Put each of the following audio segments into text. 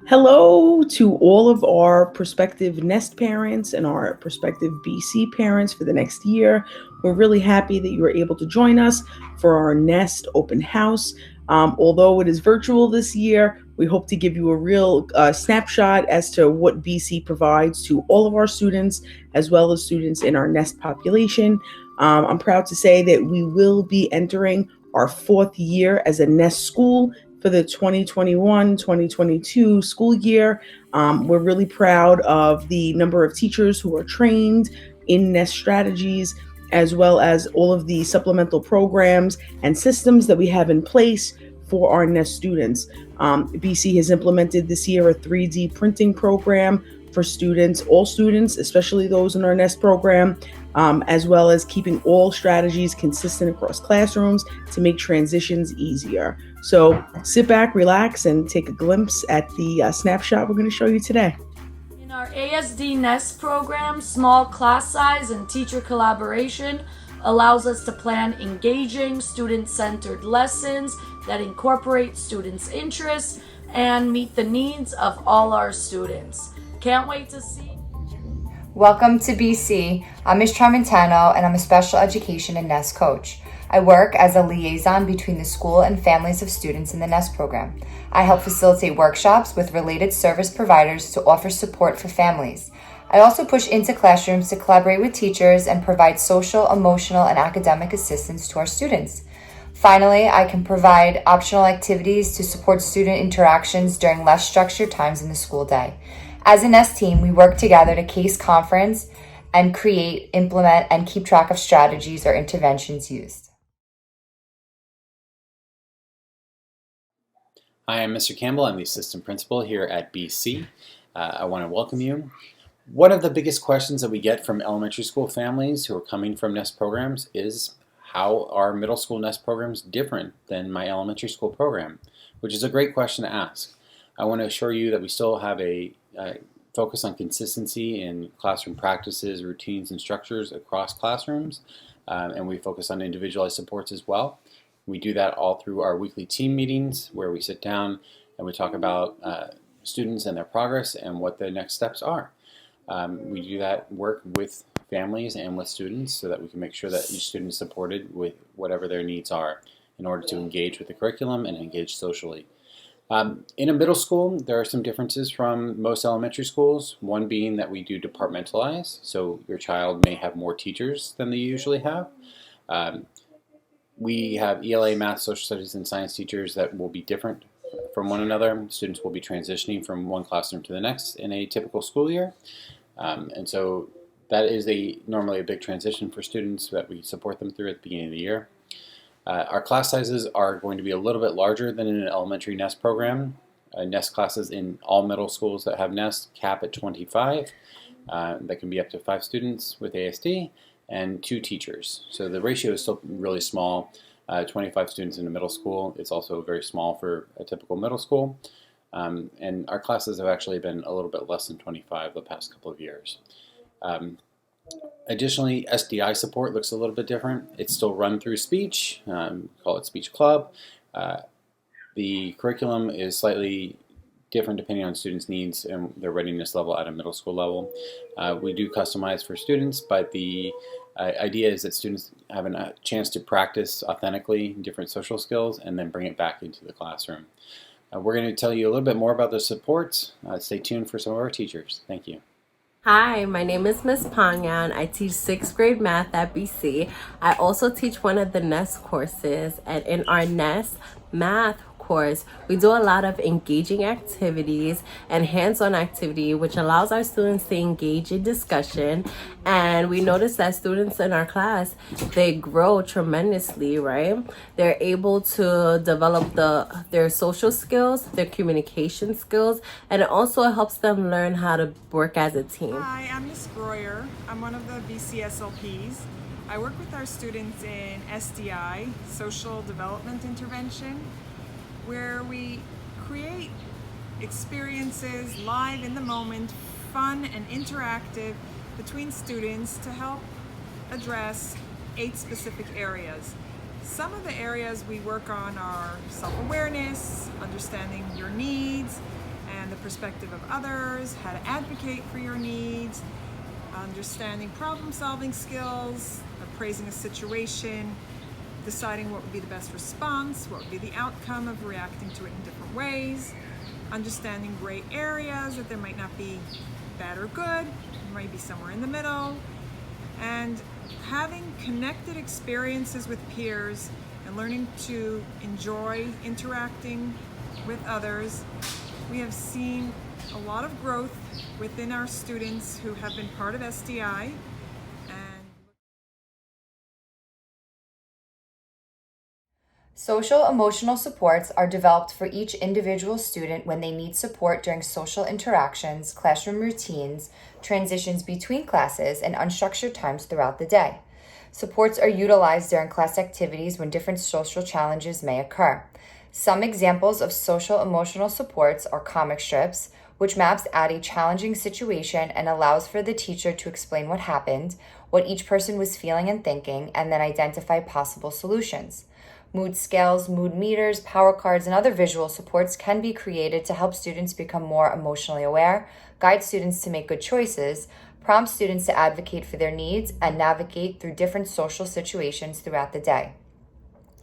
Hello to all of our prospective Nest parents and our prospective BC parents for the next year. We're really happy that you were able to join us for our Nest open house. Although it is virtual this year, we hope to give you a real snapshot as to what BC provides to all of our students, as well as students in our Nest population. I'm proud to say that we will be entering our fourth year as a Nest school for the 2021-2022 school year. We're really proud of the number of teachers who are trained in Nest strategies, as well as all of the supplemental programs and systems that we have in place for our Nest students. BC has implemented this year a 3D printing program for students, all students, especially those in our Nest program, as well as keeping all strategies consistent across classrooms to make transitions easier. So sit back, relax, and take a glimpse at the snapshot we're going to show you today. In our ASD Nest program, small class size and teacher collaboration allows us to plan engaging, student-centered lessons that incorporate students' interests and meet the needs of all our students. Can't wait to see. Welcome to BC. I'm Ms. Tramontano and I'm a special education and Nest coach. I work as a liaison between the school and families of students in the Nest program. I help facilitate workshops with related service providers to offer support for families. I also push into classrooms to collaborate with teachers and provide social, emotional, and academic assistance to our students. Finally, I can provide optional activities to support student interactions during less structured times in the school day. As a Nest team, we work together to case conference and create, implement, and keep track of strategies or interventions used. Hi, I'm Mr. Campbell. I'm the assistant principal here at BC. I want to welcome you. One of the biggest questions that we get from elementary school families who are coming from Nest programs is, how are middle school Nest programs different than my elementary school program? Which is a great question to ask. I want to assure you that we still have a focus on consistency in classroom practices, routines, and structures across classrooms, and we focus on individualized supports as well. We do that all through our weekly team meetings where we sit down and we talk about students and their progress and what the next steps are. We do that work with families and with students so that we can make sure that each student is supported with whatever their needs are in order to engage with the curriculum and engage socially. In a middle school, there are some differences from most elementary schools, one being that we do departmentalize, so your child may have more teachers than they usually have. We have ELA, math, social studies, and science teachers that will be different from one another. Students will be transitioning from one classroom to the next in a typical school year. And so that is normally a big transition for students that we support them through at the beginning of the year. Our class sizes are going to be a little bit larger than in an elementary Nest program. Nest classes in all middle schools that have Nest cap at 25. That can be up to 5 students with ASD and 2 teachers. So the ratio is still really small. 25 students in a middle school. It's also very small for a typical middle school. And our classes have actually been a little bit less than 25 the past couple of years. Additionally, SDI support looks a little bit different. It's still run through speech, call it Speech Club. The curriculum is slightly different depending on students' needs and their readiness level at a middle school level. We do customize for students, but the idea is that students have a chance to practice authentically different social skills and then bring it back into the classroom. We're going to tell you a little bit more about the supports. Stay tuned for some of our teachers. Thank you. Hi, my name is Ms. Pangyan. I teach 6th grade math at BC. I also teach one of the Nest courses, and in our Nest math course, we do a lot of engaging activities and hands-on activity, which allows our students to engage in discussion. And we notice that students in our class, they grow tremendously, right? They're able to develop their social skills, their communication skills, and it also helps them learn how to work as a team. Hi, I'm Ms. Groyer. I'm one of the BCSLPs. I work with our students in SDI, Social Development Intervention, where we create experiences live in the moment, fun and interactive between students to help address 8 specific areas. Some of the areas we work on are self-awareness, understanding your needs, understand the perspective of others, how to advocate for your needs, understanding problem-solving skills, appraising a situation, deciding what would be the best response, what would be the outcome of reacting to it in different ways, understanding gray areas, that there might not be bad or good, it might be somewhere in the middle, and having connected experiences with peers and learning to enjoy interacting with others. We have seen a lot of growth within our students who have been part of SDI. Social emotional supports are developed for each individual student when they need support during social interactions, classroom routines, transitions between classes, and unstructured times throughout the day. Supports are utilized during class activities when different social challenges may occur. Some examples of social emotional supports are comic strips, which maps out a challenging situation and allows for the teacher to explain what happened, what each person was feeling and thinking, and then identify possible solutions. Mood scales, mood meters, power cards, and other visual supports can be created to help students become more emotionally aware, guide students to make good choices, prompt students to advocate for their needs, and navigate through different social situations throughout the day.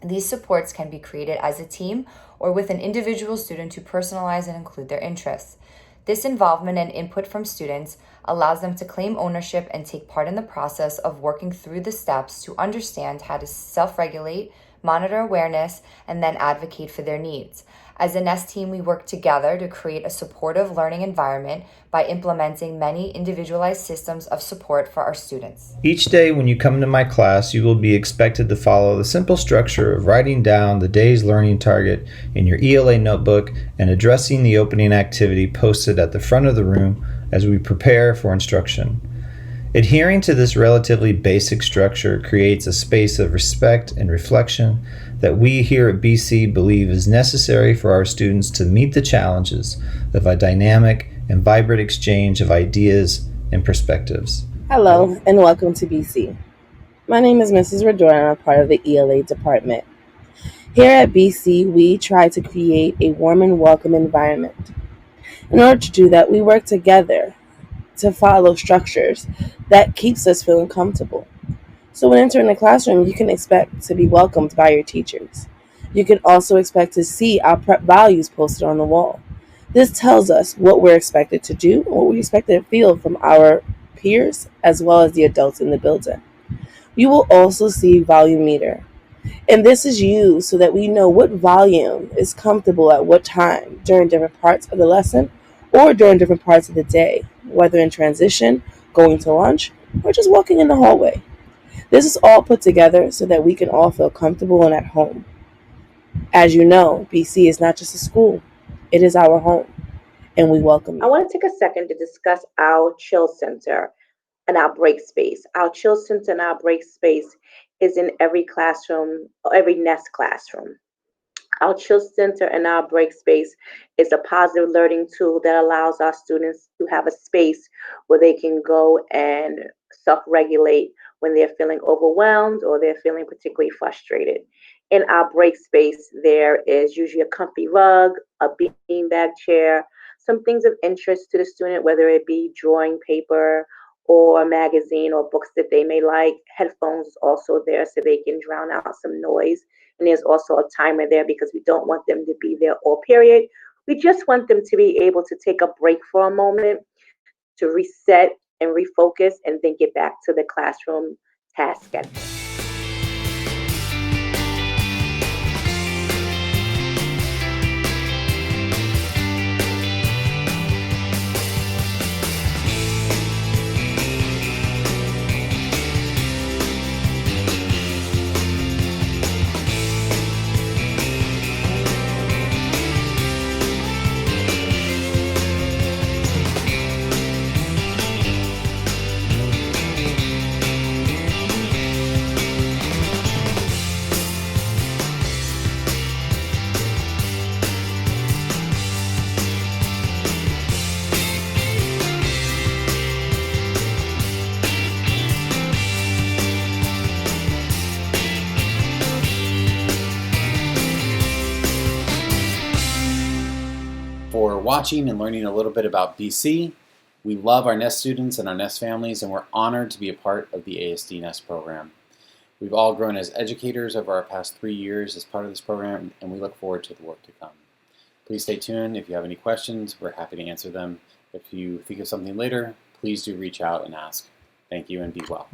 These supports can be created as a team or with an individual student to personalize and include their interests. This involvement and input from students allows them to claim ownership and take part in the process of working through the steps to understand how to self-regulate, monitor awareness, and then advocate for their needs. As a NEST team, we work together to create a supportive learning environment by implementing many individualized systems of support for our students. Each day when you come to my class, you will be expected to follow the simple structure of writing down the day's learning target in your ELA notebook and addressing the opening activity posted at the front of the room as we prepare for instruction. Adhering to this relatively basic structure creates a space of respect and reflection that we here at BC believe is necessary for our students to meet the challenges of a dynamic and vibrant exchange of ideas and perspectives. Hello, and welcome to BC. My name is Mrs. Rador, and I'm part of the ELA department. Here at BC, we try to create a warm and welcome environment. In order to do that, we work together to follow structures that keeps us feeling comfortable. So when entering the classroom, you can expect to be welcomed by your teachers. You can also expect to see our prep values posted on the wall. This tells us what we're expected to do, what we expect to feel from our peers, as well as the adults in the building. You will also see volume meter. And this is used so that we know what volume is comfortable at what time during different parts of the lesson or during different parts of the day, whether in transition, going to lunch, or just walking in the hallway. This is all put together so that we can all feel comfortable and at home. As you know, BC is not just a school, it is our home, and we welcome you. I want to take a second to discuss our chill center and our break space. Our chill center and our break space is in every classroom, every NEST classroom. Our chill center and our break space is a positive learning tool that allows our students to have a space where they can go and self-regulate when they're feeling overwhelmed or they're feeling particularly frustrated. In our break space, there is usually a comfy rug, a beanbag chair, some things of interest to the student, whether it be drawing paper or a magazine or books that they may like. Headphones also there so they can drown out some noise. And there's also a timer there because we don't want them to be there all period. We just want them to be able to take a break for a moment to reset and refocus and then get back to the classroom task schedule. watching and learning a little bit about BC. We love our NEST students and our NEST families, and we're honored to be a part of the ASD NEST program. We've all grown as educators over our past 3 years as part of this program, and we look forward to the work to come. Please stay tuned. If you have any questions, we're happy to answer them. If you think of something later, please do reach out and ask. Thank you and be well.